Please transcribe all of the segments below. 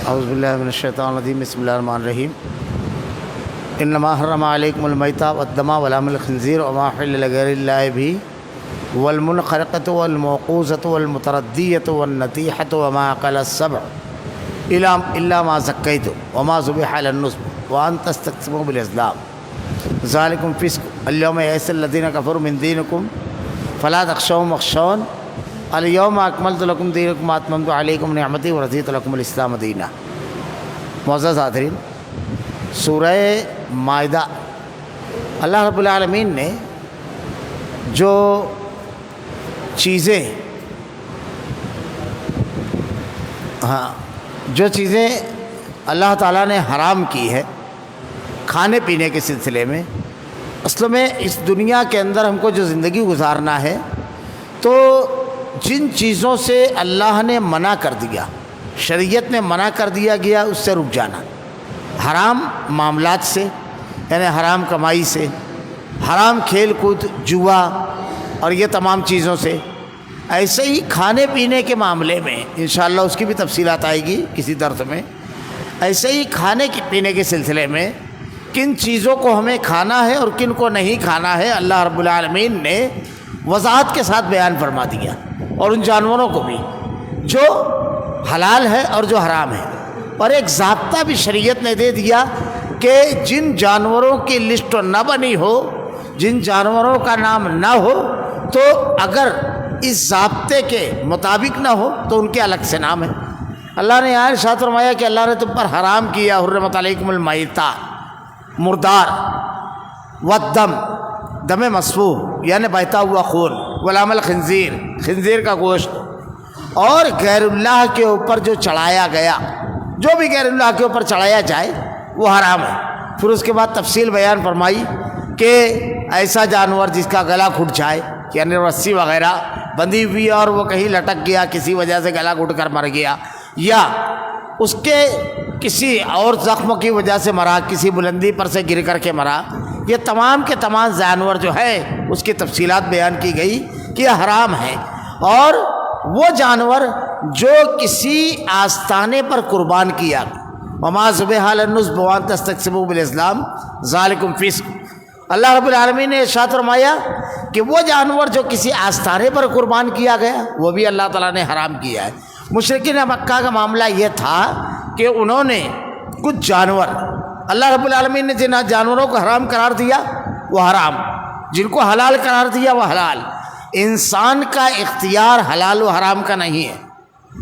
اعوذ باللہ من الشیطان الرجیم بسم اللہ الرحمن الرحیم انما حرم علیکم المیتۃ والدم ولحم الخنزیر وما احل لغیر اللہ بہ والمنخرقۃ والموقوذۃ والمتردیۃ والنطیحۃ وما اکل السبع الا ما زکیتم وما ذبح علی النصب وان تستقسموا بالازلام ذالکم فسق الیوم یئس الذین کفروا من دینکم فلا تخشوهم واخشون الیوم اکملت لکم دینکم واتممت علیکم نعمتی ورضیت لکم الاسلام دینا۔ معزز حاضرین، سورہ مائدہ اللہ رب العالمین نے جو چیزیں اللہ تعالیٰ نے حرام کی ہے کھانے پینے کے سلسلے میں، اصل میں اس دنیا کے اندر ہم کو جو زندگی گزارنا ہے تو جن چیزوں سے اللہ نے منع کر دیا، شریعت میں منع کر دیا گیا، اس سے رک جانا، حرام معاملات سے یعنی حرام کمائی سے، حرام کھیل کود جوا اور یہ تمام چیزوں سے، ایسے ہی کھانے پینے کے معاملے میں انشاءاللہ اس کی بھی تفصیلات آئے گی کسی درس میں، ایسے ہی کھانے پینے کے سلسلے میں کن چیزوں کو ہمیں کھانا ہے اور کن کو نہیں کھانا ہے اللہ رب العالمین نے وضاحت کے ساتھ بیان فرما دیا، اور ان جانوروں کو بھی جو حلال ہے اور جو حرام ہے، اور ایک ضابطہ بھی شریعت نے دے دیا کہ جن جانوروں کی لسٹ نہ بنی ہو، جن جانوروں کا نام نہ ہو، تو اگر اس ضابطے کے مطابق نہ ہو تو ان کے الگ سے نام ہے۔ اللہ نے یہاں ارشاد فرمایا کہ اللہ نے تم پر حرام کیا، حرمت علیکم المیتہ، مردار، والدم، دم مسفوح یعنی بہتا ہوا خون، ولحم الخنزیر، خنزیر کا گوشت، اور غیر اللہ کے اوپر جو چڑھایا گیا، جو بھی غیر اللہ کے اوپر چڑھایا جائے وہ حرام ہے۔ پھر اس کے بعد تفصیل بیان فرمائی کہ ایسا جانور جس کا گلا گھٹ جائے یعنی رسی وغیرہ بندھی ہوئی اور وہ کہیں لٹک گیا، کسی وجہ سے گلا گھٹ کر مر گیا، یا اس کے کسی اور زخم کی وجہ سے مرا، کسی بلندی پر سے گر کر کے مرا، یہ تمام کے تمام جانور جو ہے اس کی تفصیلات بیان کی گئی کہ یہ حرام ہے۔ اور وہ جانور جو کسی آستانے پر قربان کیا، وما ذبح علی النصب وان تستقسموا بالازلام ذالکم فسق، اللہ رب العالمین نے ارشاد فرمایا کہ وہ جانور جو کسی آستانے پر قربان کیا گیا وہ بھی اللہ تعالیٰ نے حرام کیا ہے۔ مشرکین مکہ کا معاملہ یہ تھا کہ انہوں نے کچھ جانور، اللہ رب العالمین نے جن جانوروں کو حرام قرار دیا وہ حرام، جن کو حلال قرار دیا وہ حلال۔ انسان کا اختیار حلال و حرام کا نہیں ہے،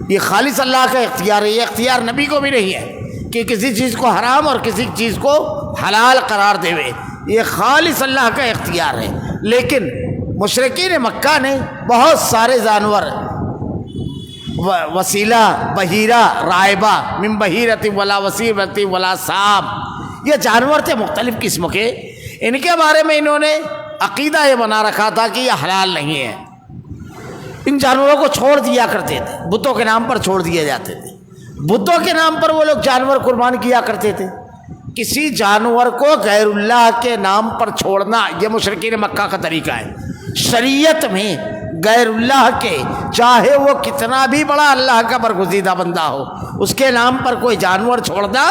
یہ خالص اللہ کا اختیار ہے، یہ اختیار نبی کو بھی نہیں ہے کہ کسی چیز کو حرام اور کسی چیز کو حلال قرار دے، یہ خالص اللہ کا اختیار ہے۔ لیکن مشرکین مکہ نے بہت سارے جانور، وسیلہ، بحیرہ، رائبہ، من بحیرۃ ولا وسیلۃ ولا صاب، یہ جانور تھے مختلف قسم کے، ان کے بارے میں انہوں نے عقیدہ یہ بنا رکھا تھا کہ یہ حلال نہیں ہے، ان جانوروں کو چھوڑ دیا کرتے تھے، بتوں کے نام پر چھوڑ دیے جاتے تھے، بتوں کے نام پر وہ لوگ جانور قربان کیا کرتے تھے۔ کسی جانور کو غیر اللہ کے نام پر چھوڑنا یہ مشرکین مکہ کا طریقہ ہے۔ شریعت میں غیر اللہ کے، چاہے وہ کتنا بھی بڑا اللہ کا برگزیدہ بندہ ہو، اس کے نام پر کوئی جانور چھوڑنا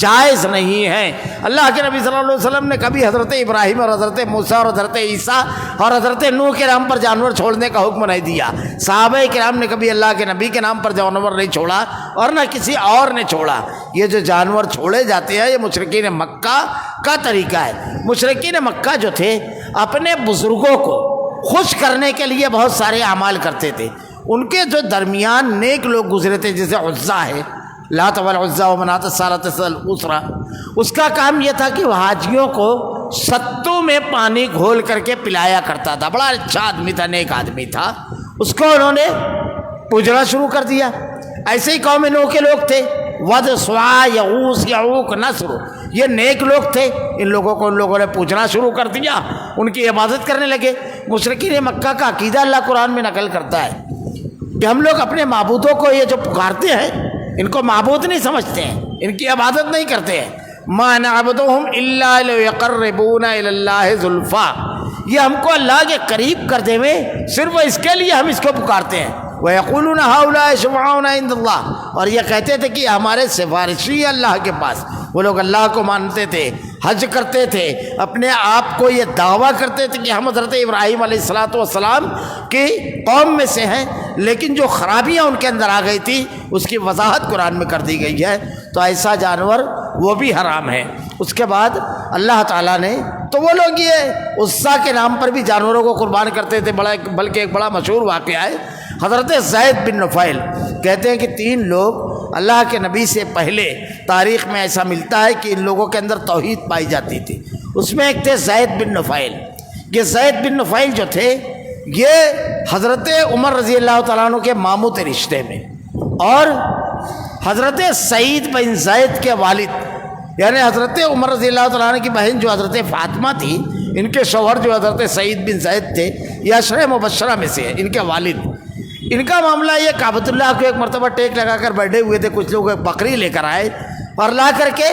جائز نہیں ہے۔ اللہ کے نبی صلی اللہ علیہ وسلم نے کبھی حضرت ابراہیم اور حضرت موسیٰ اور حضرت عیسیٰ اور حضرت نوح کے نام پر جانور چھوڑنے کا حکم نہیں دیا۔ صحابہ کرام نے کبھی اللہ کے نبی کے نام پر جانور نہیں چھوڑا اور نہ کسی اور نے چھوڑا۔ یہ جو جانور چھوڑے جاتے ہیں یہ مشرکین مکہ کا طریقہ ہے۔ مشرکین مکہ جو تھے اپنے بزرگوں کو خوش کرنے کے لیے بہت سارے اعمال کرتے تھے، ان کے جو درمیان نیک لوگ گزرے تھے، جیسے عزا ہے، لات والعزی ومناۃ الثالثۃ الاخری، اس کا کام یہ تھا کہ وہ حاجیوں کو ستوں میں پانی گھول کر کے پلایا کرتا تھا، بڑا اچھا آدمی تھا، نیک آدمی تھا، اس کو انہوں نے پوجنا شروع کر دیا۔ ایسے ہی قوم نوح کے لوگ تھے، ود، سواع، یغوث، یعوق، نصر، یہ نیک لوگ تھے، ان لوگوں کو ان لوگوں نے پوجنا شروع کر دیا، ان کی عبادت کرنے لگے۔ مشرکین مکہ کا عقیدہ اللہ قرآن میں نقل کرتا ہے کہ ہم لوگ اپنے معبودوں کو یہ جو پکارتے ہیں ان کو معبود نہیں سمجھتے ہیں، ان کی عبادت نہیں کرتے ہیں۔ ما نعبدهم الا ليقربونا الى الله زلفا، یہ ہم کو اللہ کے قریب کر دے میں، صرف اس کے لیے ہم اس کو پکارتے ہیں۔ وَيَقُولُونَ هَؤُلَاءِ شُفَعَاؤُنَا عِندَ اللَّهِ، اور یہ کہتے تھے کہ ہمارے سفارشی ہیں اللہ کے پاس۔ وہ لوگ اللہ کو مانتے تھے، حج کرتے تھے، اپنے آپ کو یہ دعویٰ کرتے تھے کہ ہم حضرت ابراہیم علیہ السلام کی قوم میں سے ہیں، لیکن جو خرابیاں ان کے اندر آ گئی تھی اس کی وضاحت قرآن میں کر دی گئی ہے۔ تو ایسا جانور وہ بھی حرام ہے۔ اس کے بعد اللہ تعالیٰ نے، تو وہ لوگ یہ عزیٰ کے نام پر بھی جانوروں کو قربان کرتے تھے، بلکہ ایک بڑا مشہور واقعہ ہے۔ حضرت زید بن نفیل کہتے ہیں کہ 3 لوگ اللہ کے نبی سے پہلے تاریخ میں ایسا ملتا ہے کہ ان لوگوں کے اندر توحید پائی جاتی تھی۔ اس میں ایک تھے زید بن نفیل۔ یہ زید بن نفیل جو تھے یہ حضرت عمر رضی اللہ تعالیٰ عنہ کے ماموں تھے رشتے میں، اور حضرت سعید بن زید کے والد یعنی حضرت عمر رضی اللہ تعالیٰ عنہ کی بہن جو حضرت فاطمہ تھی، ان کے شوہر جو حضرت سعید بن زید تھے یہ عشرہ مبشرہ میں سے ہیں، ان کے والد۔ ان کا معاملہ یہ کعبۃ اللہ کو ایک مرتبہ ٹیک لگا کر بیٹھے ہوئے تھے، کچھ لوگ ایک بکری لے کر آئے اور لا کر کے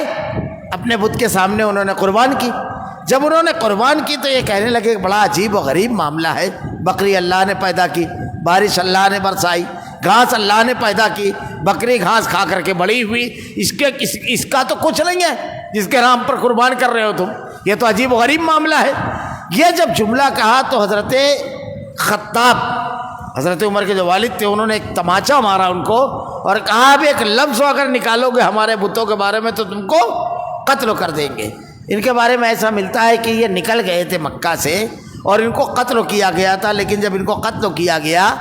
اپنے بت کے سامنے انہوں نے قربان کی۔ جب انہوں نے قربان کی تو یہ کہنے لگے کہ بڑا عجیب و غریب معاملہ ہے، بکری اللہ نے پیدا کی، بارش اللہ نے برسائی، گھاس اللہ نے پیدا کی، بکری گھاس کھا کر کے بڑی ہوئی، اس کا تو کچھ نہیں ہے جس کے نام پر قربان کر رہے ہو تم، یہ تو عجیب و غریب معاملہ ہے۔ یہ جب جملہ کہا تو حضرت خطاب، حضرت عمر کے جو والد تھے، انہوں نے ایک تماچا مارا ان کو اور کہا اب ایک لفظ اگر نکالو گے ہمارے بتوں کے بارے میں تو تم کو قتل کر دیں گے۔ ان کے بارے میں ایسا ملتا ہے کہ یہ نکل گئے تھے مکہ سے اور ان کو قتل کیا گیا تھا، لیکن جب ان کو قتل کیا گیا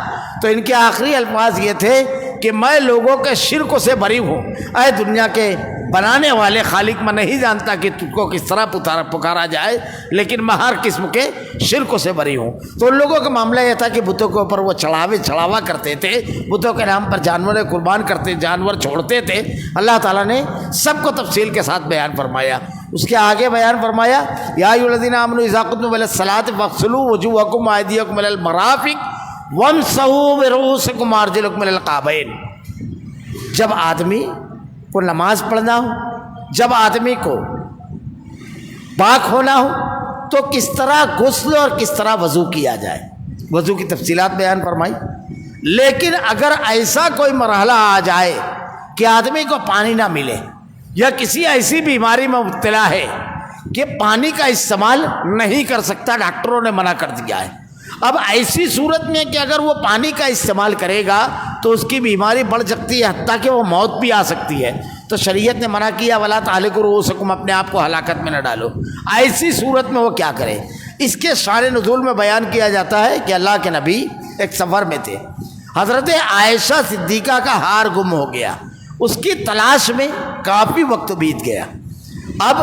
تو ان کے آخری الفاظ یہ تھے کہ میں لوگوں کے شرک سے بری ہوں، اے دنیا کے بنانے والے خالق، میں نہیں جانتا کہ تجھ کو کس طرح پکارا جائے، لیکن میں ہر قسم کے شرک سے بری ہوں۔ تو ان لوگوں کا معاملہ یہ تھا کہ بتوں کے اوپر وہ چڑھاوا کرتے تھے، بتوں کے نام پر جانور قربان کرتے، جانور چھوڑتے تھے۔ اللہ تعالیٰ نے سب کو تفصیل کے ساتھ بیان فرمایا۔ اس کے آگے بیان فرمایا یا ایھا الذین آمنوا اذا قمتم الی الصلاۃ فاغسلوا وجوہکم وایدیکم الی المرافق وامسحوا برؤوسکم وارجلکم الی الکعبین۔ جب آدمی کو نماز پڑھنا ہو، جب آدمی کو پاک ہونا ہو تو کس طرح غسل اور کس طرح وضو کیا جائے، وضو کی تفصیلات بیان فرمائی۔ لیکن اگر ایسا کوئی مرحلہ آ جائے کہ آدمی کو پانی نہ ملے یا کسی ایسی بیماری میں مبتلا ہے کہ پانی کا استعمال نہیں کر سکتا، ڈاکٹروں نے منع کر دیا ہے، اب ایسی صورت میں کہ اگر وہ پانی کا استعمال کرے گا تو اس کی بیماری بڑھ سکتی ہے، حتیٰ کہ وہ موت بھی آ سکتی ہے، تو شریعت نے منع کیا ولا تہلکوا رؤوسکم، اپنے آپ کو ہلاکت میں نہ ڈالو۔ ایسی صورت میں وہ کیا کرے؟ اس کے شان نزول میں بیان کیا جاتا ہے کہ اللہ کے نبی ایک سفر میں تھے، حضرت عائشہ صدیقہ کا ہار گم ہو گیا، اس کی تلاش میں کافی وقت بیت گیا۔ اب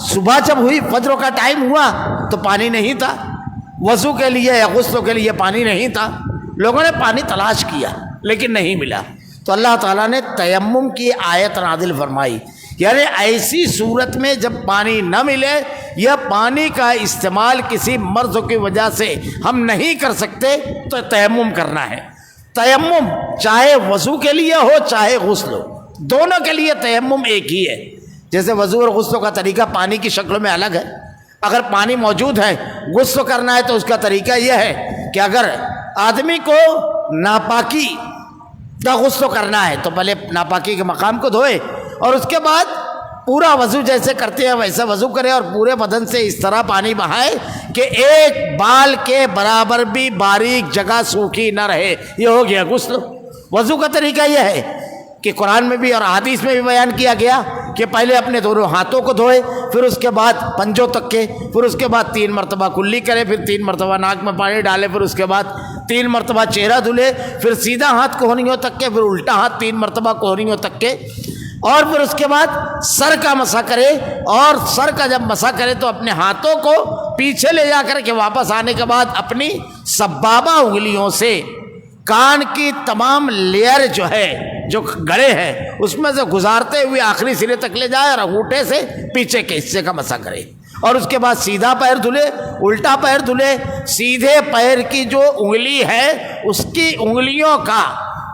صبح جب ہوئی، فجر کا ٹائم ہوا تو پانی نہیں تھا، وضو کے لیے یا غسل کے لیے پانی نہیں تھا، لوگوں نے پانی تلاش کیا لیکن نہیں ملا، تو اللہ تعالیٰ نے تیمم کی آیت نازل فرمائی، یعنی ایسی صورت میں جب پانی نہ ملے یا پانی کا استعمال کسی مرض کی وجہ سے ہم نہیں کر سکتے تو تیمم کرنا ہے۔ تیمم چاہے وضو کے لیے ہو چاہے غسل ہو، دونوں کے لیے تیمم ایک ہی ہے۔ جیسے وضو اور غسل کا طریقہ پانی کی شکل میں الگ ہے، اگر پانی موجود ہے غسل کرنا ہے تو اس کا طریقہ یہ ہے کہ اگر آدمی کو ناپاکی کا غسل کرنا ہے تو پہلے ناپاکی کے مقام کو دھوئے اور اس کے بعد پورا وضو جیسے کرتے ہیں ویسا وضو کرے اور پورے بدن سے اس طرح پانی بہائے کہ ایک بال کے برابر بھی باریک جگہ سوکھی نہ رہے، یہ ہو گیا غسل۔ وضو کا طریقہ یہ ہے کہ قرآن میں بھی اور حدیث میں بھی بیان کیا گیا کہ پہلے اپنے دونوں ہاتھوں کو دھوئے، پھر اس کے بعد پنجوں تک کے، پھر اس کے بعد 3 مرتبہ کلی کرے، پھر 3 مرتبہ ناک میں پانی ڈالے، پھر اس کے بعد 3 مرتبہ چہرہ دھلے، پھر سیدھا ہاتھ کوہنیوں تک کے، پھر الٹا ہاتھ 3 مرتبہ کوہنیوں تک کے، اور پھر اس کے بعد سر کا مسح کرے، اور سر کا جب مسح کرے تو اپنے ہاتھوں کو پیچھے لے جا کر کے واپس آنے کے بعد اپنی سبابہ انگلیوں سے کان کی تمام لیئر جو ہے، جو گڑے ہیں، اس میں سے گزارتے ہوئے آخری سرے تک لے جائے اور انگوٹھے سے پیچھے کے حصے کا مسح کرے، اور اس کے بعد سیدھا پیر دھلے، الٹا پیر دھلے، سیدھے پیر کی جو انگلی ہے اس کی انگلیوں کا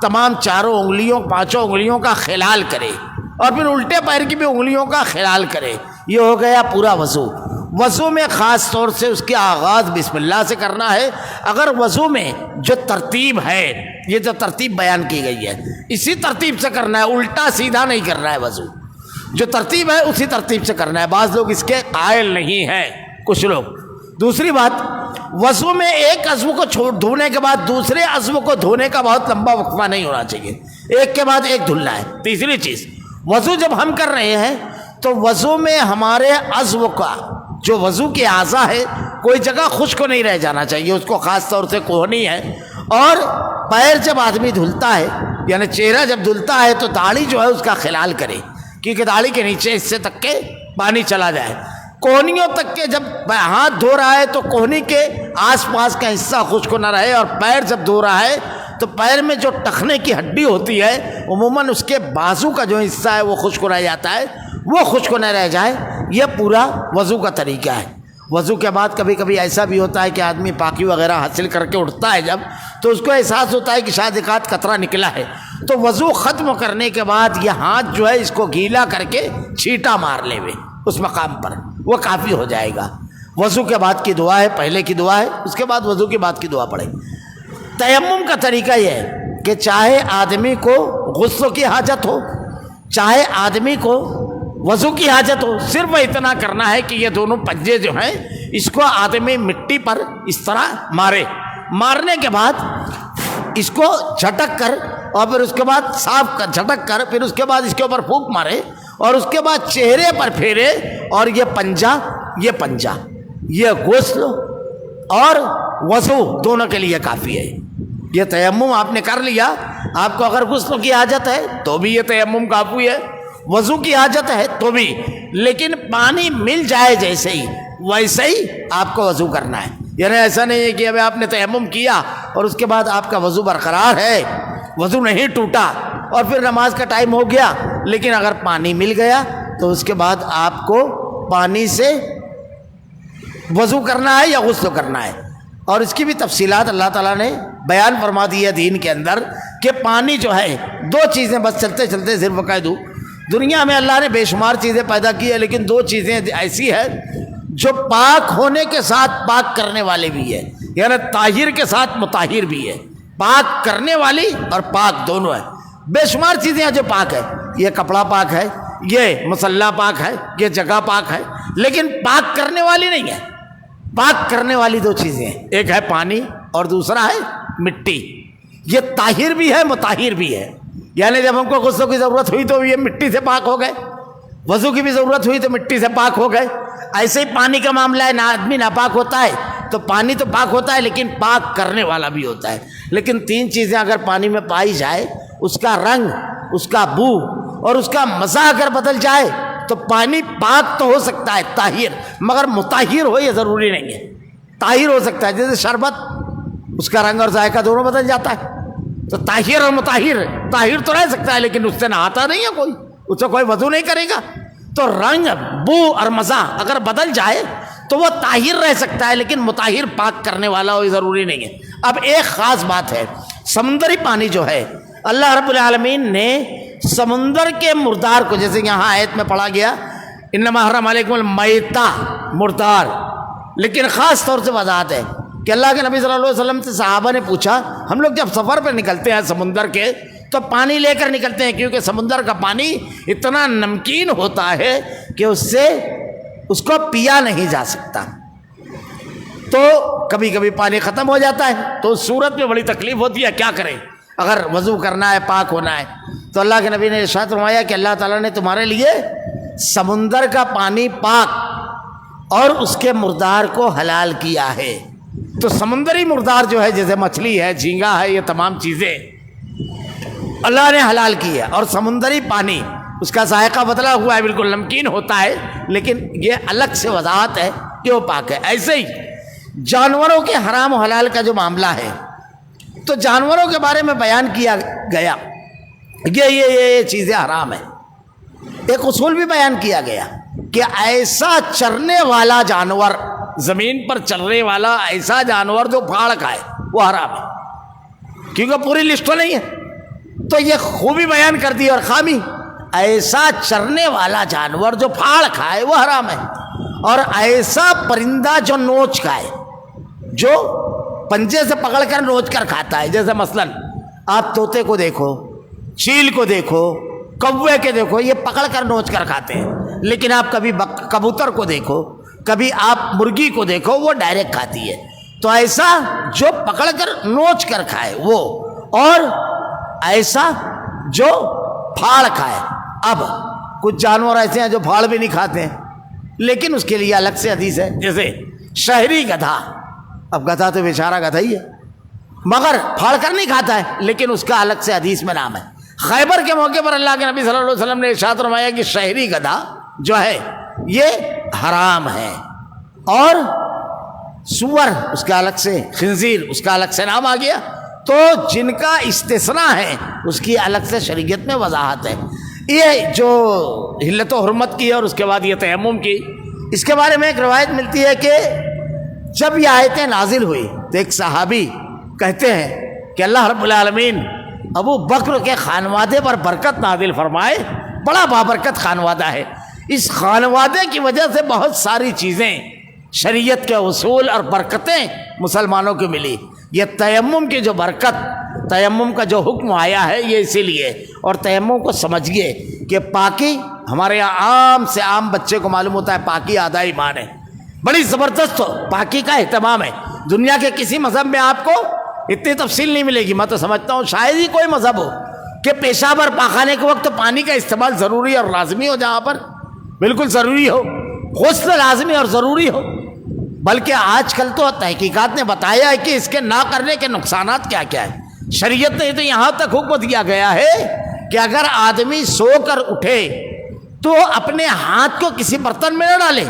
تمام 4 انگلیوں 5 انگلیوں کا خلال کرے، اور پھر الٹے پیر کی بھی انگلیوں کا خلال کرے۔ یہ ہو گیا پورا وضو۔ وضو میں خاص طور سے اس کے آغاز بسم اللہ سے کرنا ہے. اگر وضو میں جو ترتیب ہے، یہ جو ترتیب بیان کی گئی ہے، اسی ترتیب سے کرنا ہے، الٹا سیدھا نہیں کرنا ہے. وضو جو ترتیب ہے اسی ترتیب سے کرنا ہے. بعض لوگ اس کے قائل نہیں ہیں، کچھ لوگ. دوسری بات، وضو میں ایک عضو کو دھونے کے بعد دوسرے عضو کو دھونے کا بہت لمبا وقفہ نہیں ہونا چاہیے، ایک کے بعد ایک دھلنا ہے. تیسری چیز، وضو جب ہم کر رہے ہیں تو وضو میں ہمارے عضو کا جو وضو کے اعضاء ہے کوئی جگہ خشک نہیں رہ جانا چاہیے، اس کو خاص طور سے کھونی ہے. اور پیر جب آدمی دھلتا ہے، یعنی چہرہ جب دھلتا ہے، تو داڑھی جو ہے اس کا خلال کرے، کیونکہ داڑھی کے نیچے حصے تک کے پانی چلا جائے. کوہنیوں تک کے جب ہاتھ دھو رہا ہے تو کوہنی کے آس پاس کا حصہ خشک نہ رہے، اور پیر جب دھو رہا ہے تو پیر میں جو ٹخنے کی ہڈی ہوتی ہے عموماً اس کے بازو کا جو حصہ ہے وہ خشک رہ جاتا ہے، وہ خشک نہ رہ جائے. یہ پورا وضو کا طریقہ ہے. وضو کے بعد کبھی کبھی ایسا بھی ہوتا ہے کہ آدمی پاکی وغیرہ حاصل کر کے اٹھتا ہے جب، تو اس کو احساس ہوتا ہے کہ شاید ایک آدھ قطرہ نکلا ہے، تو وضو ختم کرنے کے بعد یہ ہاتھ جو ہے اس کو گیلا کر کے چھینٹا مار لے وے اس مقام پر، وہ کافی ہو جائے گا. وضو کے بعد کی دعا ہے، پہلے کی دعا ہے، اس کے بعد وضو کے بعد کی دعا پڑھے. تیمم کا طریقہ یہ ہے کہ چاہے آدمی کو غسل کی حاجت ہو، چاہے آدمی کو وضو کی حاجت ہو، صرف اتنا کرنا ہے کہ یہ دونوں پنجے جو ہیں اس کو آدمی مٹی پر اس طرح مارے. مارنے کے بعد اس کو جھٹک کر، اور پھر اس کے بعد صاف کر جھٹک کر، پھر اس کے بعد اس کے اوپر پھونک مارے، اور اس کے بعد چہرے پر پھیرے. اور یہ پنجہ یہ غسل اور وضو دونوں کے لیے کافی ہے. یہ تیمم آپ نے کر لیا. آپ کو اگر غسل کی حاجت ہے تو بھی یہ تیمم کافی ہے، وضو کی حاجت ہے تو بھی، لیکن پانی مل جائے جیسے ہی ویسے ہی آپ کو وضو کرنا ہے. یعنی ایسا نہیں ہے کہ ابھی آپ نے تیمم کیا اور اس کے بعد آپ کا وضو برقرار ہے، وضو نہیں ٹوٹا اور پھر نماز کا ٹائم ہو گیا، لیکن اگر پانی مل گیا تو اس کے بعد آپ کو پانی سے وضو کرنا ہے یا غسل کرنا ہے. اور اس کی بھی تفصیلات اللہ تعالیٰ نے بیان فرما دی ہے دین کے اندر کہ پانی جو ہے دو چیزیں بس چلتے چلتے صرف کہہ دوں، دنیا میں اللہ نے بے شمار چیزیں پیدا کی ہے، لیکن دو چیزیں ایسی ہیں جو پاک ہونے کے ساتھ پاک کرنے والے بھی ہے، یعنی طاہر کے ساتھ مطہر بھی ہے. پاک کرنے والی اور پاک دونوں ہے. بے شمار چیزیں ہیں جو پاک ہے، یہ کپڑا پاک ہے، یہ مصلی پاک ہے، یہ جگہ پاک ہے، لیکن پاک کرنے والی نہیں ہے. پاک کرنے والی دو چیزیں ہیں، ایک ہے پانی اور دوسرا ہے مٹی. یہ طاہر بھی ہے مطہر بھی ہے. یعنی جب ہم کو غسل کی ضرورت ہوئی تو یہ مٹی سے پاک ہو گئے، وضو کی بھی ضرورت ہوئی تو مٹی سے پاک ہو گئے. ایسے ہی پانی کا معاملہ ہے، نہ آدمی ناپاک ہوتا ہے تو پانی تو پاک ہوتا ہے لیکن پاک کرنے والا بھی ہوتا ہے. لیکن تین چیزیں اگر پانی میں پائی جائے، اس کا رنگ، اس کا بو اور اس کا مزہ اگر بدل جائے تو پانی پاک تو ہو سکتا ہے طاہر، مگر مطہر ہو یہ ضروری نہیں ہے. طاہر ہو سکتا ہے، جیسے شربت، اس کا رنگ اور ذائقہ دونوں بدل جاتا ہے. تو طاہر اور مطہر، طاہر تو رہ سکتا ہے لیکن اس سے نہاتا نہیں ہے کوئی، اس سے کوئی وضو نہیں کرے گا. تو رنگ، بو اور مزہ اگر بدل جائے تو وہ طاہر رہ سکتا ہے لیکن مطہر پاک کرنے والا ہو یہ ضروری نہیں ہے. اب ایک خاص بات ہے، سمندری پانی جو ہے اللہ رب العالمین نے سمندر کے مردار کو، جیسے یہاں آیت میں پڑھا گیا انما حرم علیکم المیتہ، مردار، لیکن خاص طور سے وضاحت ہے کہ اللہ کے نبی صلی اللہ علیہ وسلم سے صحابہ نے پوچھا، ہم لوگ جب سفر پہ نکلتے ہیں سمندر کے تو پانی لے کر نکلتے ہیں، کیونکہ سمندر کا پانی اتنا نمکین ہوتا ہے کہ اس کو پیا نہیں جا سکتا. تو کبھی کبھی پانی ختم ہو جاتا ہے تو اس صورت میں بڑی تکلیف ہوتی ہے، کیا کریں اگر وضو کرنا ہے، پاک ہونا ہے. تو اللہ کے نبی نے ارشاد فرمایا کہ اللہ تعالیٰ نے تمہارے لیے سمندر کا پانی پاک اور اس کے مردار کو حلال کیا ہے. تو سمندری مردار جو ہے، جیسے مچھلی ہے، جھینگا ہے، یہ تمام چیزیں اللہ نے حلال کی ہے. اور سمندری پانی اس کا ذائقہ بدلا ہوا ہے، بالکل نمکین ہوتا ہے، لیکن یہ الگ سے وضاحت ہے کہ وہ پاک ہے. ایسے ہی جانوروں کے حرام و حلال کا جو معاملہ ہے تو جانوروں کے بارے میں بیان کیا گیا یہ چیزیں حرام ہیں. ایک اصول بھی بیان کیا گیا کہ ایسا چرنے والا جانور، زمین پر چلنے والا ایسا جانور جو پھاڑ کھائے وہ حرام ہے، کیونکہ پوری لسٹ تو نہیں ہے. تو یہ خوبی بیان کر دی اور خامی، ایسا چرنے والا جانور جو پھاڑ کھائے وہ حرام ہے. اور ایسا پرندہ جو نوچ کھائے، جو پنجے سے پکڑ کر نوچ کر کھاتا ہے، جیسے مثلاً آپ طوطے کو دیکھو، چیل کو دیکھو، کوے کے دیکھو، یہ پکڑ کر نوچ کر کھاتے ہیں، لیکن آپ کبھی کبوتر کو دیکھو، کبھی آپ مرغی کو دیکھو، وہ ڈائریکٹ کھاتی ہے۔ تو ایسا جو پکڑ کر نوچ کر کھائے وہ، اور ایسا جو پھاڑ کھائے۔ اب کچھ جانور ایسے ہیں جو پھاڑ بھی نہیں کھاتے ہیں، لیکن اس کے لیے الگ سے حدیث ہے، جیسے شہری گدھا۔ اب گدھا تو بیچارہ گدھا ہی ہے، مگر پھاڑ کر نہیں کھاتا ہے، لیکن اس کا الگ سے حدیث میں نام ہے۔ خیبر کے موقع پر اللہ کے نبی صلی اللہ علیہ وسلم نے ارشاد فرمایا کہ شہری گدھا جو ہے یہ حرام ہے، اور سور اس کا الگ سے، خنزیر اس کا الگ سے نام آ گیا۔ تو جن کا استثناء ہے اس کی الگ سے شریعت میں وضاحت ہے۔ یہ جو حلت و حرمت کی ہے، اور اس کے بعد یہ تیمم کی، اس کے بارے میں ایک روایت ملتی ہے کہ جب یہ آیتیں نازل ہوئی تو ایک صحابی کہتے ہیں کہ اللہ رب العالمین ابو بکر کے خانوادے پر برکت نازل فرمائے، بڑا بابرکت خانوادہ ہے، اس خانوادے کی وجہ سے بہت ساری چیزیں، شریعت کے اصول اور برکتیں مسلمانوں کو ملی۔ یہ تیمم کی جو برکت، تیمم کا جو حکم آیا ہے، یہ اسی لیے۔ اور تیمم کو سمجھیے کہ پاکی ہمارے یہاں عام سے عام بچے کو معلوم ہوتا ہے پاکی آدھا ایمان ہے، بڑی زبردست پاکی کا اہتمام ہے۔ دنیا کے کسی مذہب میں آپ کو اتنی تفصیل نہیں ملے گی۔ میں تو سمجھتا ہوں شاید ہی کوئی مذہب ہو کہ پیشاب اور پاخانے کے وقت پانی کا استعمال ضروری اور لازمی ہو، جہاں پر بالکل ضروری ہو، غسل لازمی اور ضروری ہو۔ بلکہ آج کل تو تحقیقات نے بتایا ہے کہ اس کے نہ کرنے کے نقصانات کیا کیا ہیں۔ شریعت نے تو یہاں تک حکم دیا گیا ہے کہ اگر آدمی سو کر اٹھے تو اپنے ہاتھ کو کسی برتن میں نہ ڈالے،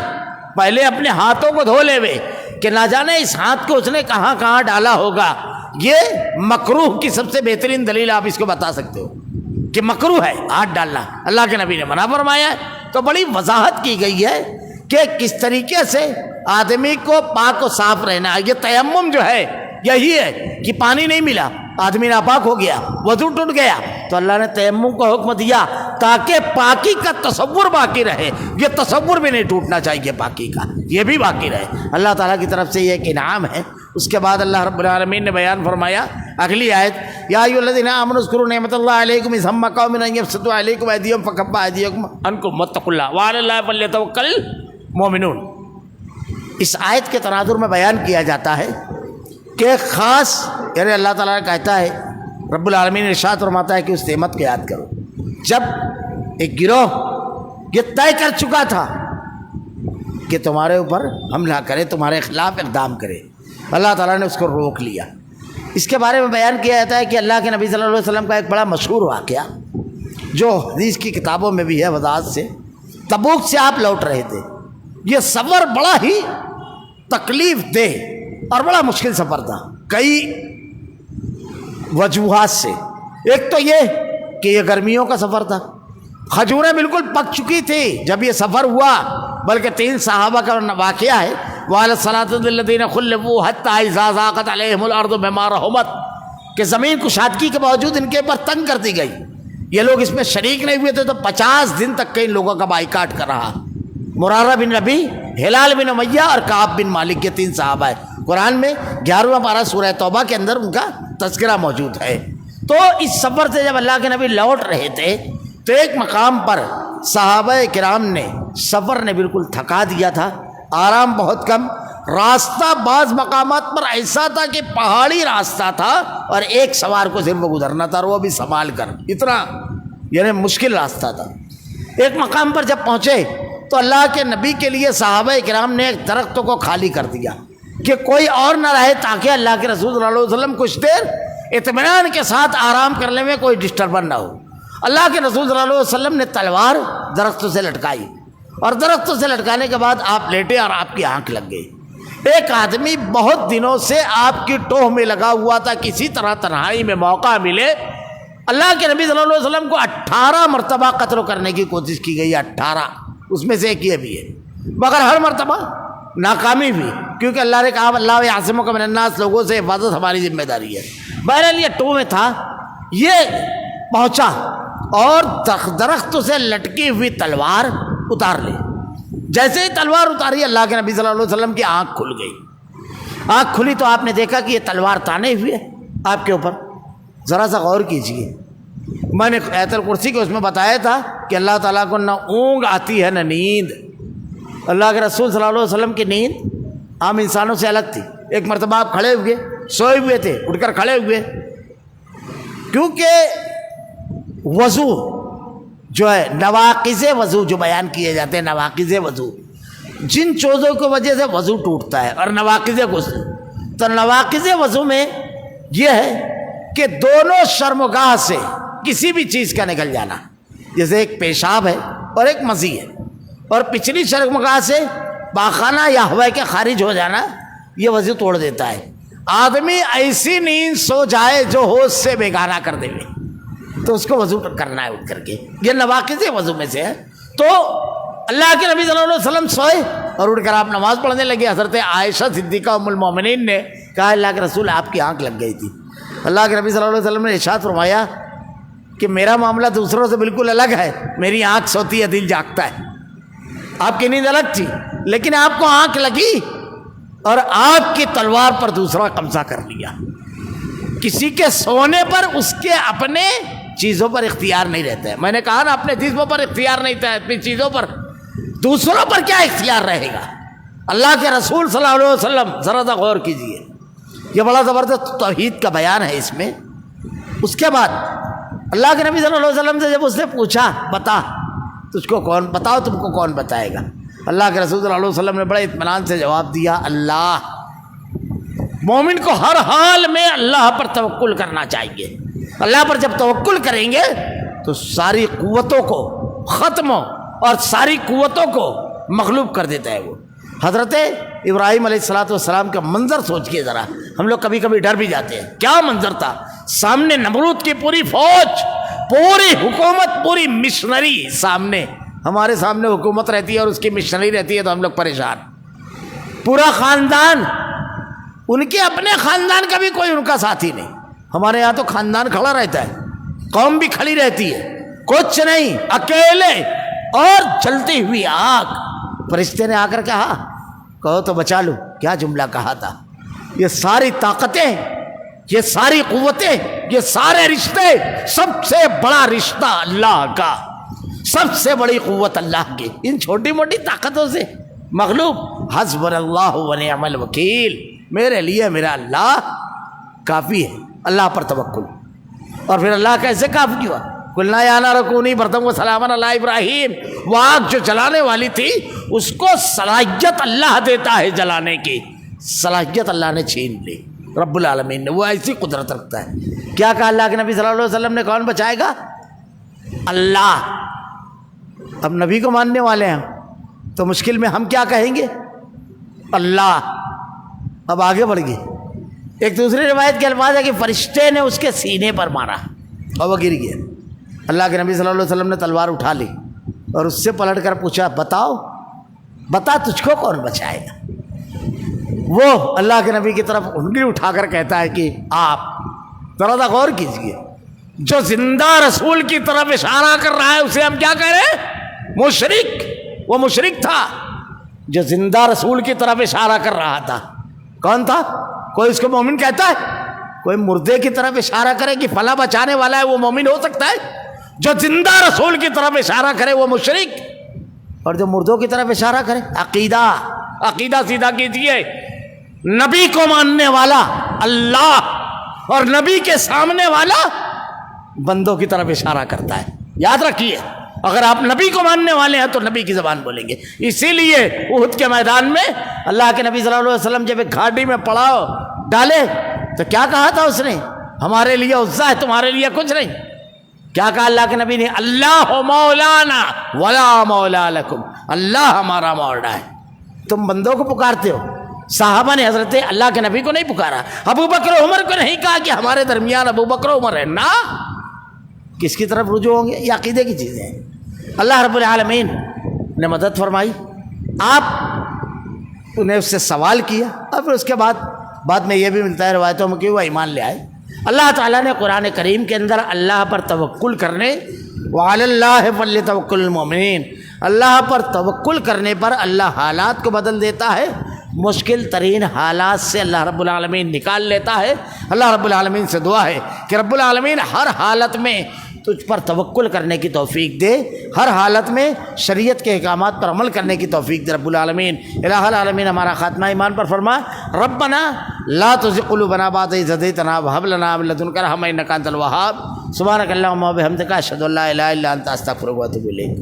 پہلے اپنے ہاتھوں کو دھو لے وے، کہ نہ جانے اس ہاتھ کو اس نے کہاں کہاں ڈالا ہوگا۔ یہ مکروہ کی سب سے بہترین دلیل آپ اس کو بتا سکتے ہو کہ مکروہ ہے ہاتھ ڈالنا، اللہ کے نبی نے منع فرمایا ہے۔ تو بڑی وضاحت کی گئی ہے کہ کس طریقے سے آدمی کو پاک و صاف رہنا ہے۔ یہ تیمم جو ہے یہی ہے کہ پانی نہیں ملا، آدمی ناپاک ہو گیا، وضو ٹوٹ گیا، تو اللہ نے تیمم کو حکم دیا تاکہ پاکی کا تصور باقی رہے۔ یہ تصور بھی نہیں ٹوٹنا چاہیے پاکی کا، یہ بھی باقی رہے۔ اللہ تعالیٰ کی طرف سے یہ ایک انعام ہے۔ اس کے بعد اللہ رب العالمین نے بیان فرمایا اگلی آیت، یا ایھا الذین آمنوا اذکروا نعمت اللہ علیکم اذ ہم قوم ان یبسطوا علیکم ایدیہم فکف ایدیکم عنکم واتقوا اللہ وعلی اللہ فلیتوکل المؤمنون۔ اس آیت کے تناظر میں بیان کیا جاتا ہے کہ خاص، یعنی اللہ تعالیٰ نے کہتا ہے، رب العالمین ارشاد فرماتا ہے کہ اس نعمت کو یاد کرو جب ایک گروہ یہ طے کر چکا تھا کہ تمہارے اوپر حملہ کرے، تمہارے خلاف اقدام کرے، اللہ تعالیٰ نے اس کو روک لیا۔ اس کے بارے میں بیان کیا جاتا ہے کہ اللہ کے نبی صلی اللہ علیہ وسلم کا ایک بڑا مشہور واقعہ جو حدیث کی کتابوں میں بھی ہے وضاحت سے، تبوک سے آپ لوٹ رہے تھے۔ یہ سفر بڑا ہی تکلیف دہ اور بڑا مشکل سفر تھا کئی وجوہات سے۔ ایک تو یہ کہ یہ گرمیوں کا سفر تھا، کھجوریں بالکل پک چکی تھی جب یہ سفر ہوا، بلکہ 3 صحابہ کا واقعہ ہے، وعلی الصلاۃ الذین خلفوا حتی اذا ضاقت علیہم الارض بما رحبت، کہ زمین کشادگی کے باوجود ان کے اوپر تنگ کر دی گئی۔ یہ لوگ اس میں شریک نہیں ہوئے تھے تو 50 دن تک کے ان لوگوں کا بائیکاٹ کر رہا۔ مرارہ بن ربی، ہلال بن امیہ اور کعب بن مالک، یہ 3 صحابہ ہیں۔ قرآن میں 11واں پارہ سورہ توبہ کے اندر ان کا تذکرہ موجود ہے۔ تو اس سفر سے جب اللہ کے نبی لوٹ رہے تھے تو ایک مقام پر صحابہ کرام نے، سفر نے بالکل تھکا دیا تھا، آرام بہت کم، راستہ بعض مقامات پر ایسا تھا کہ پہاڑی راستہ تھا اور ایک سوار کو صرف گزرنا تھا اور وہ بھی سنبھال کر، اتنا یعنی مشکل راستہ تھا۔ ایک مقام پر جب پہنچے تو اللہ کے نبی کے لیے صحابہ کرام نے ایک درختوں کو خالی کر دیا کہ کوئی اور نہ رہے، تاکہ اللہ کے رسول صلی اللہ علیہ وسلم کچھ دیر اطمینان کے ساتھ آرام کرنے میں کوئی ڈسٹربن نہ ہو۔ اللہ کے رسول صلی اللہ علیہ وسلم نے تلوار درختوں سے لٹکائی، اور درختوں سے لٹکانے کے بعد آپ لیٹے اور آپ کی آنکھ لگ گئی۔ ایک آدمی بہت دنوں سے آپ کی ٹوہ میں لگا ہوا تھا، کسی طرح تنہائی میں موقع ملے، اللہ کے نبی صلی اللہ علیہ وسلم کو 18 مرتبہ قتل کرنے کی کوشش کی گئی، 18، اس میں سے ایک یہ بھی ہے، مگر ہر مرتبہ ناکامی بھی، کیونکہ اللہ نے کہا اللہ یعصمک من الناس، لوگوں سے حفاظت ہماری ذمہ داری ہے۔ بہرحال یہ ٹوہ میں تھا، یہ پہنچا اور درختوں سے لٹکی ہوئی تلوار اتار لی، جیسے ہی تلوار اتاری اللہ کے نبی صلی اللہ علیہ وسلم کی آنکھ کھل گئی. آنکھ کھلی تو آپ نے دیکھا کہ یہ تلوار تانے ہوئے آپ کے اوپر. ذرا سا غور کیجیے. میں نے آیت الکرسی کے اس میں بتایا تھا کہ اللہ تعالیٰ کو نہ اونگ آتی ہے نہ نیند. اللہ کے رسول صلی اللہ علیہ وسلم کی نیند عام انسانوں سے الگ تھی. ایک مرتبہ آپ کھڑے ہوئے, سوئے ہوئے تھے, اٹھ کر کھڑے ہوئے, کیونکہ وضو جو ہے نواقض وضو جو بیان کیے جاتے ہیں, نواقض وضو جن چیزوں کی وجہ سے وضو ٹوٹتا ہے, اور نواقض غسل, تو نواقض وضو میں یہ ہے کہ دونوں شرمگاہ سے کسی بھی چیز کا نکل جانا, جیسے ایک پیشاب ہے اور ایک مزی ہے, اور پچھلی شرمگاہ سے پاخانہ یا ہوا کے خارج ہو جانا, یہ وضو توڑ دیتا ہے. آدمی ایسی نیند سو جائے جو ہوش سے بیگانہ کر دے تو اس کو وضو کرنا ہے اٹھ کر کے, یہ نواقض وضو میں سے ہے. تو اللہ کے نبی صلی اللہ علیہ وسلم سوئے اور اٹھ کر آپ نماز پڑھنے لگے. حضرت عائشہ صدیقہ ام المومنین نے کہا اللہ کے رسول آپ کی آنکھ لگ گئی تھی. اللہ کے نبی صلی اللہ علیہ وسلم نے ارشاد فرمایا کہ میرا معاملہ دوسروں سے بالکل الگ ہے, میری آنکھ سوتی ہے, دل جاگتا ہے. آپ کی نیند الگ تھی, لیکن آپ کو آنکھ لگی اور آپ کی تلوار پر دوسرا قبضہ کر لیا. کسی کے سونے پر اس کے اپنے چیزوں پر اختیار نہیں رہتا ہے. میں نے کہا نا اپنے جسموں پر اختیار نہیں تھا, اپنی چیزوں پر, دوسروں پر کیا اختیار رہے گا. اللہ کے رسول صلی اللہ علیہ وسلم, ذرا سا غور کیجیے, یہ بڑا زبردست توحید کا بیان ہے اس میں. اس کے بعد اللہ کے نبی صلی اللہ علیہ وسلم سے جب اس نے پوچھا بتا تجھ کو کون, بتاؤ تم کو کون بتائے گا, اللہ کے رسول صلی اللہ علیہ وسلم نے بڑے اطمینان سے جواب دیا اللہ. مومن کو ہر حال میں اللہ پر توکل کرنا چاہیے. اللہ پر جب توکل کریں گے تو ساری قوتوں کو ختم اور ساری قوتوں کو مغلوب کر دیتا ہے وہ. حضرت ابراہیم علیہ الصلوۃ والسلام کا منظر سوچئے ذرا, ہم لوگ کبھی کبھی ڈر بھی جاتے ہیں. کیا منظر تھا, سامنے نمرود کی پوری فوج, پوری حکومت, پوری مشنری سامنے. ہمارے سامنے حکومت رہتی ہے اور اس کی مشنری رہتی ہے تو ہم لوگ پریشان. پورا خاندان, ان کے اپنے خاندان کا بھی کوئی ان کا ساتھی نہیں. ہمارے یہاں تو خاندان کھڑا رہتا ہے, قوم بھی کھڑی رہتی ہے, کچھ نہیں, اکیلے اور جلتی ہوئی آگ. فرشتے نے آ کر کہا کہو تو بچا لو. کیا جملہ کہا تھا. یہ ساری طاقتیں, یہ ساری قوتیں, یہ سارے رشتے, سب سے بڑا رشتہ اللہ کا, سب سے بڑی قوت اللہ کی, ان چھوٹی موٹی طاقتوں سے مغلوب. حسبنا اللہ و نعم الوکیل, میرے لیے میرا اللہ کافی ہے. اللہ پر توکل. اور پھر اللہ کیسے کافی ہوا, قلنا یا نار کونی بردا وسلاما علی ابراہیم. وہ آگ جو جلانے والی تھی اس کو صلاحیت اللہ دیتا ہے جلانے کی, صلاحیت اللہ نے چھین لی, رب العالمین نے. وہ ایسی قدرت رکھتا ہے. کیا کہا اللہ کے نبی صلی اللہ علیہ وسلم نے, کون بچائے گا, اللہ. اب نبی کو ماننے والے ہیں تو مشکل میں ہم کیا کہیں گے, اللہ. اب آگے بڑھ گئے. ایک دوسری روایت کے الفاظ ہے کہ فرشتے نے اس کے سینے پر مارا اور وہ گر گیا. اللہ کے نبی صلی اللہ علیہ وسلم نے تلوار اٹھا لی اور اس سے پلٹ کر پوچھا بتاؤ, بتا تجھ کو کون بچائے گا. وہ اللہ کے نبی کی طرف انگلی اٹھا کر کہتا ہے کہ آپ. ذرا سا غور کیجیے, جو زندہ رسول کی طرف اشارہ کر رہا ہے اسے ہم کیا کہہ رہے ہیں, مشرک. وہ مشرک تھا جو زندہ رسول کی طرف اشارہ کر رہا تھا. کون تھا, کوئی اس کو مومن کہتا ہے. کوئی مردے کی طرف اشارہ کرے کہ فلاں بچانے والا ہے وہ مومن ہو سکتا ہے. جو زندہ رسول کی طرف اشارہ کرے وہ مشرک, اور جو مردوں کی طرف اشارہ کرے. عقیدہ, عقیدہ سیدھا کیجیے. نبی کو ماننے والا اللہ اور نبی کے سامنے والا بندوں کی طرف اشارہ کرتا ہے. یاد رکھیے, اگر آپ نبی کو ماننے والے ہیں تو نبی کی زبان بولیں گے. اسی لیے احد کے میدان میں اللہ کے نبی صلی اللہ علیہ وسلم جب ایک گھاٹی میں پڑاؤ ڈالے تو کیا کہا تھا اس نے, ہمارے لیے عزا ہے, تمہارے لیے کچھ نہیں. کیا کہا اللہ کے نبی نے, اللہ مولانا ولا مولا لکم, اللہ ہمارا مولا ہے, تم بندوں کو پکارتے ہو. صحابہ نے حضرت اللہ کے نبی کو نہیں پکارا, ابو بکر و عمر کو نہیں کہا کہ ہمارے درمیان ابو بکر و عمر ہے. نا, کس کی طرف رجوع ہوں گے, یہ عقیدے کی چیزیں ہیں. اللہ رب العالمین نے مدد فرمائی, آپ نے اس سے سوال کیا, اور پھر اس کے بعد میں یہ بھی ملتا ہے روایتوں میں کہ وہ ایمان لے آئے. اللہ تعالیٰ نے قرآن کریم کے اندر اللہ پر توکل کرنے, وعلی اللہ فلیتوکل المؤمنین, اللہ پر توکل کرنے پر اللہ حالات کو بدل دیتا ہے، مشکل ترین حالات سے اللہ رب العالمین نکال لیتا ہے۔ اللہ رب العالمین سے دعا ہے کہ رب العالمین ہر حالت میں تجھ پر توکل کرنے کی توفیق دے، ہر حالت میں شریعت کے احکامات پر عمل کرنے کی توفیق دے رب العالمین۔ الہ العالمین ہمارا خاتمہ ایمان پر فرما۔ ربنا لا تزغ قلوبنا بعد إذ هديتنا وهب لنا من لدنك رحمة إنك أنت الوهاب۔ سبحانك اللهم وبحمدك أشهد أن لا إله إلا أنت أستغفرك وأتوب إليك۔